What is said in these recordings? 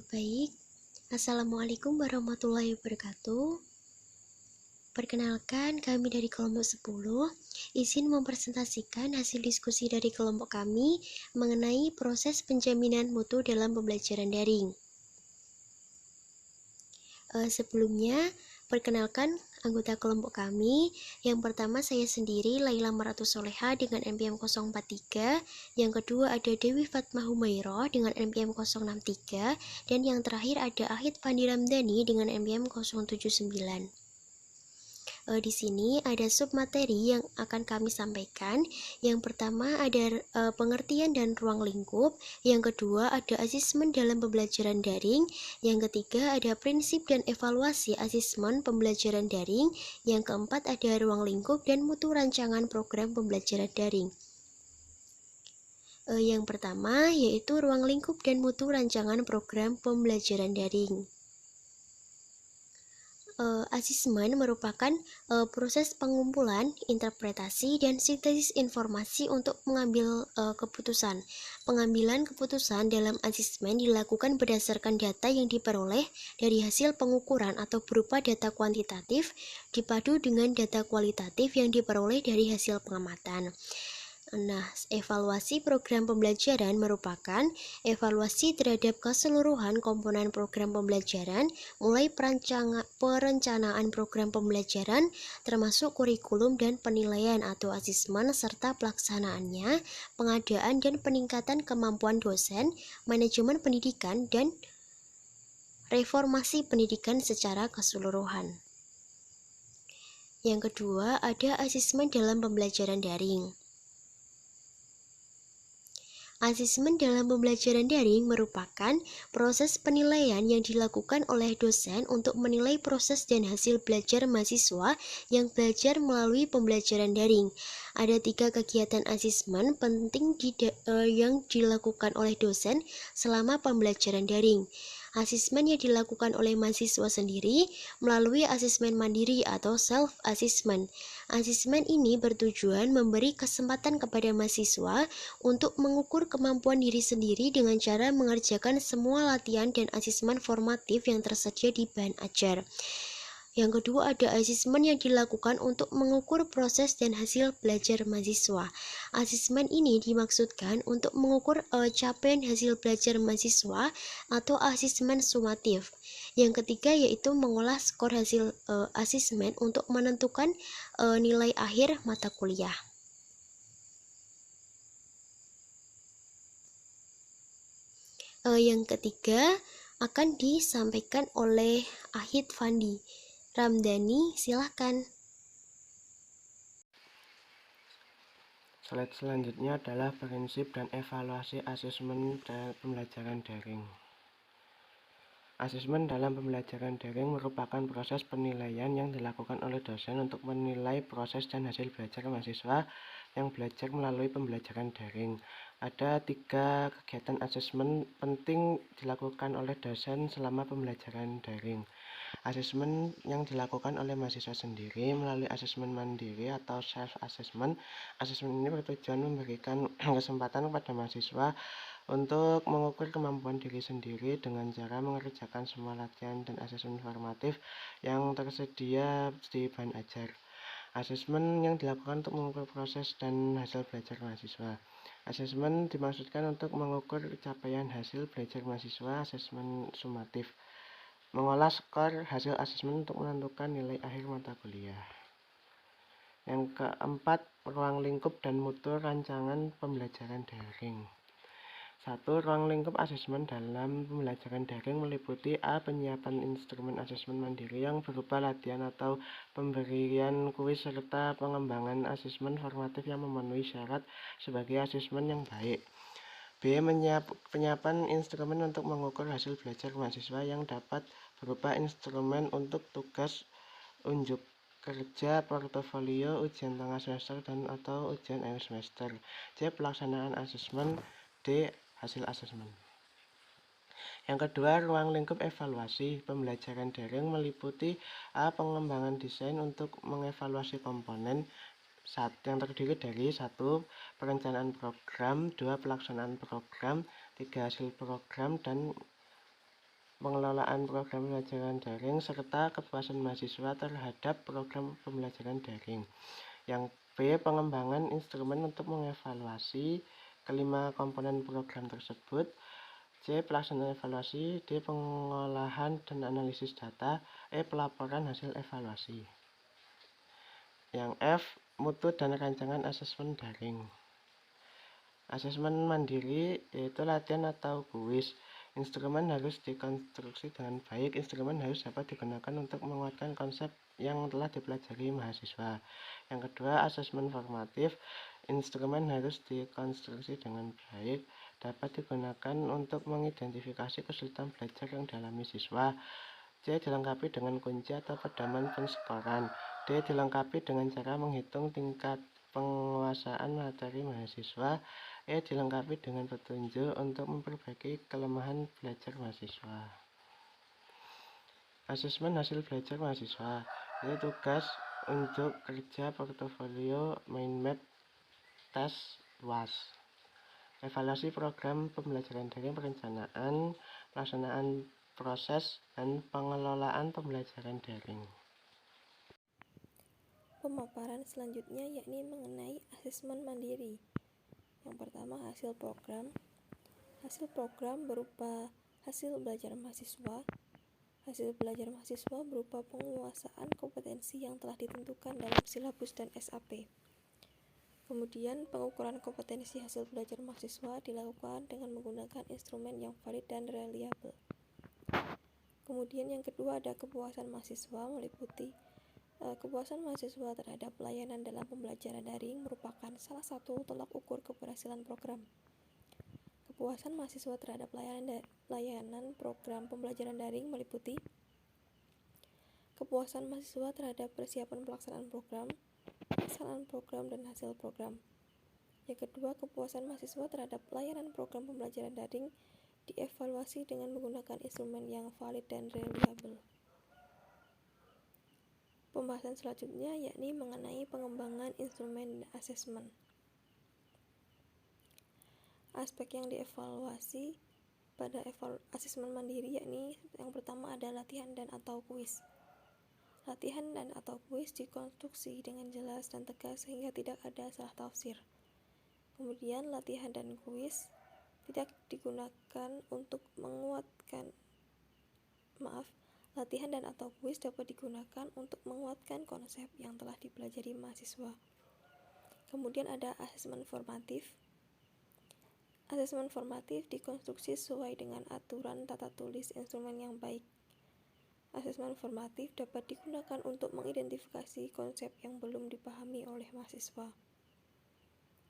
Baik, Assalamualaikum warahmatullahi wabarakatuh. Perkenalkan, kami dari kelompok 10 izin mempresentasikan hasil diskusi dari kelompok kami mengenai proses penjaminan mutu dalam pembelajaran daring. Sebelumnya, perkenalkan anggota kelompok kami. Yang pertama saya sendiri, Laila Maratus Soleha dengan NPM 043. Yang kedua ada Dewi Fatmah Humayroh dengan NPM 063. Dan yang terakhir ada Ahid Fandi Ramdhani dengan NPM 079. Di sini ada submateri yang akan kami sampaikan. Yang pertama ada pengertian dan ruang lingkup. Yang kedua ada asesmen dalam pembelajaran daring. Yang ketiga ada prinsip dan evaluasi asesmen pembelajaran daring. Yang keempat ada ruang lingkup dan mutu rancangan program pembelajaran daring. Yang pertama yaitu ruang lingkup dan mutu rancangan program pembelajaran daring. Asesmen merupakan proses pengumpulan, interpretasi, dan sintesis informasi untuk mengambil keputusan. Pengambilan keputusan dalam asesmen dilakukan berdasarkan data yang diperoleh dari hasil pengukuran atau berupa data kuantitatif dipadu dengan data kualitatif yang diperoleh dari hasil pengamatan. Nah, evaluasi program pembelajaran merupakan evaluasi terhadap keseluruhan komponen program pembelajaran, mulai perencanaan program pembelajaran, termasuk kurikulum dan penilaian atau asesmen, serta pelaksanaannya, pengadaan dan peningkatan kemampuan dosen, manajemen pendidikan, dan reformasi pendidikan secara keseluruhan. Yang kedua, ada asesmen dalam pembelajaran daring. Asesmen dalam pembelajaran daring merupakan proses penilaian yang dilakukan oleh dosen untuk menilai proses dan hasil belajar mahasiswa yang belajar melalui pembelajaran daring. Ada 3 kegiatan asesmen penting yang dilakukan oleh dosen selama pembelajaran daring. Asesmen yang dilakukan oleh mahasiswa sendiri melalui asesmen mandiri atau self-assessment. Asesmen ini bertujuan memberi kesempatan kepada mahasiswa untuk mengukur kemampuan diri sendiri dengan cara mengerjakan semua latihan dan asesmen formatif yang tersedia di bahan ajar. Yang kedua ada asesmen yang dilakukan untuk mengukur proses dan hasil belajar mahasiswa. Asesmen ini dimaksudkan untuk mengukur capaian hasil belajar mahasiswa atau asesmen sumatif. Yang ketiga yaitu mengolah skor hasil asesmen untuk menentukan nilai akhir mata kuliah. Yang ketiga akan disampaikan oleh Ahid Fandi Ramdhani, silahkan. Slide selanjutnya adalah prinsip dan evaluasi asesmen pembelajaran daring. Asesmen dalam pembelajaran daring merupakan proses penilaian yang dilakukan oleh dosen untuk menilai proses dan hasil belajar mahasiswa yang belajar melalui pembelajaran daring. Ada 3 kegiatan asesmen penting dilakukan oleh dosen selama pembelajaran daring. Asesmen yang dilakukan oleh mahasiswa sendiri melalui asesmen mandiri atau self-assessment. Asesmen ini bertujuan memberikan kesempatan kepada mahasiswa untuk mengukur kemampuan diri sendiri dengan cara mengerjakan semua latihan dan asesmen formatif yang tersedia di bahan ajar. Asesmen yang dilakukan untuk mengukur proses dan hasil belajar mahasiswa. Asesmen dimaksudkan untuk mengukur capaian hasil belajar mahasiswa, asesmen sumatif. Mengolah skor hasil asesmen untuk menentukan nilai akhir mata kuliah. Yang keempat, ruang lingkup dan mutu rancangan pembelajaran daring. 1. Ruang lingkup asesmen dalam pembelajaran daring meliputi A. Penyiapan instrumen asesmen mandiri yang berupa latihan atau pemberian kuis serta pengembangan asesmen formatif yang memenuhi syarat sebagai asesmen yang baik. B. Penyiapan instrumen untuk mengukur hasil belajar mahasiswa yang dapat berupa instrumen untuk tugas, unjuk kerja, portofolio, ujian tengah semester dan atau ujian akhir semester. C. Pelaksanaan asesmen. D. Hasil asesmen. Yang kedua, ruang lingkup evaluasi pembelajaran daring meliputi A. Pengembangan desain untuk mengevaluasi komponen yang terdiri dari 1. Perencanaan program, 2. Pelaksanaan program, 3. Hasil program, dan pengelolaan program pembelajaran daring, serta kepuasan mahasiswa terhadap program pembelajaran daring. Yang B. Pengembangan instrumen untuk mengevaluasi kelima komponen program tersebut. C. Pelaksanaan evaluasi. D. Pengolahan dan analisis data. E. Pelaporan hasil evaluasi. Yang F. Mutu dan rancangan asesmen daring. Asesmen mandiri yaitu latihan atau kuis. Instrumen harus dikonstruksi dengan baik. Instrumen harus dapat digunakan untuk menguatkan konsep yang telah dipelajari mahasiswa. Yang kedua, asesmen formatif. Instrumen harus dikonstruksi dengan baik, dapat digunakan untuk mengidentifikasi kesulitan belajar yang dialami siswa. C. Dilengkapi dengan kunci atau pedoman penskoran. D. Dilengkapi dengan cara menghitung tingkat penguasaan materi mahasiswa. E. Dilengkapi dengan petunjuk untuk memperbaiki kelemahan belajar mahasiswa. Asesmen hasil belajar mahasiswa itu tugas, unjuk kerja, portofolio, mind map, tes, UAS. Evaluasi program pembelajaran daring, perencanaan, pelaksanaan proses, dan pengelolaan pembelajaran daring. Pemaparan selanjutnya yakni mengenai asesmen mandiri. Yang pertama, hasil program. Hasil program berupa hasil belajar mahasiswa. Hasil belajar mahasiswa berupa penguasaan kompetensi yang telah ditentukan dalam silabus dan SAP. Kemudian, pengukuran kompetensi hasil belajar mahasiswa dilakukan dengan menggunakan instrumen yang valid dan reliable. Kemudian yang kedua ada kepuasan mahasiswa, meliputi kepuasan mahasiswa terhadap pelayanan dalam pembelajaran daring merupakan salah satu tolak ukur keberhasilan program. Kepuasan mahasiswa terhadap layanan program pembelajaran daring meliputi kepuasan mahasiswa terhadap persiapan pelaksanaan program dan hasil program. Yang kedua, kepuasan mahasiswa terhadap layanan program pembelajaran daring dievaluasi dengan menggunakan instrumen yang valid dan reliable. Pembahasan selanjutnya yakni mengenai pengembangan instrumen asesmen. Aspek yang dievaluasi pada asesmen mandiri yakni yang pertama ada latihan dan atau kuis. Latihan dan atau kuis dikonstruksi dengan jelas dan tegas sehingga tidak ada salah tafsir. Kemudian latihan dan kuis tidak digunakan untuk latihan dan atau kuis dapat digunakan untuk menguatkan konsep yang telah dipelajari mahasiswa. Kemudian ada asesmen formatif. Asesmen formatif dikonstruksi sesuai dengan aturan tata tulis instrumen yang baik. Asesmen formatif dapat digunakan untuk mengidentifikasi konsep yang belum dipahami oleh mahasiswa.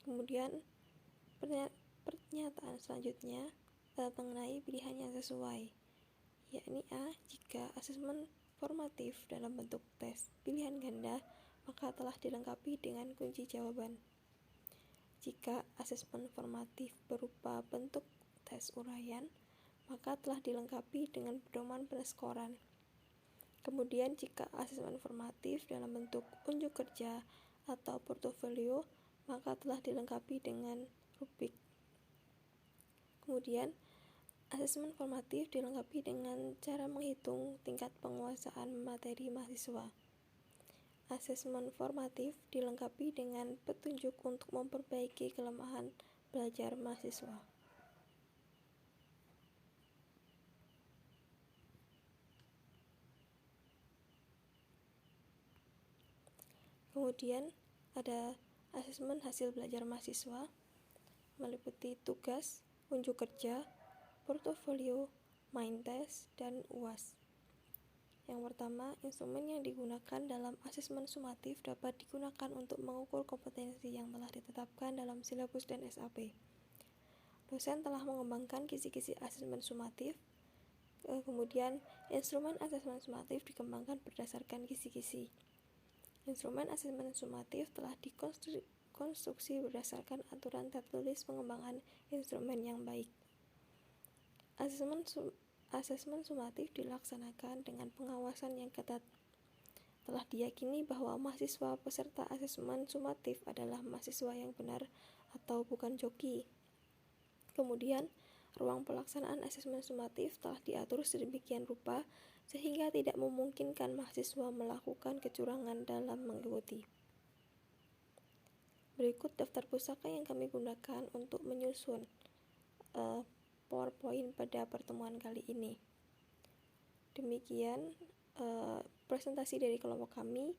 Kemudian pernyataan selanjutnya mengenai pilihan yang sesuai, yakni A. Jika asesmen formatif dalam bentuk tes pilihan ganda, maka telah dilengkapi dengan kunci jawaban. Jika asesmen formatif berupa bentuk tes uraian, maka telah dilengkapi dengan pedoman penskoran. Kemudian jika asesmen formatif dalam bentuk unjuk kerja atau portofolio, maka telah dilengkapi dengan rubrik. Kemudian asesmen formatif dilengkapi dengan cara menghitung tingkat penguasaan materi mahasiswa. Asesmen formatif dilengkapi dengan petunjuk untuk memperbaiki kelemahan belajar mahasiswa. Kemudian ada asesmen hasil belajar mahasiswa, meliputi tugas, unjuk kerja, portofolio, mind test, dan UAS. Yang pertama, instrumen yang digunakan dalam asesmen sumatif dapat digunakan untuk mengukur kompetensi yang telah ditetapkan dalam silabus dan SAP. Dosen telah mengembangkan kisi-kisi asesmen sumatif. Kemudian, instrumen asesmen sumatif dikembangkan berdasarkan kisi-kisi. Instrumen asesmen sumatif telah dikonstruksi berdasarkan aturan tata tulis pengembangan instrumen yang baik. Asesmen sumatif dilaksanakan dengan pengawasan yang ketat. Telah diyakini bahwa mahasiswa peserta asesmen sumatif adalah mahasiswa yang benar atau bukan joki. Kemudian, Ruang pelaksanaan asesmen sumatif telah diatur sedemikian rupa sehingga tidak memungkinkan mahasiswa melakukan kecurangan dalam mengikuti. Berikut daftar pusaka yang kami gunakan untuk menyusun PowerPoint pada pertemuan kali ini. Demikian presentasi dari kelompok kami.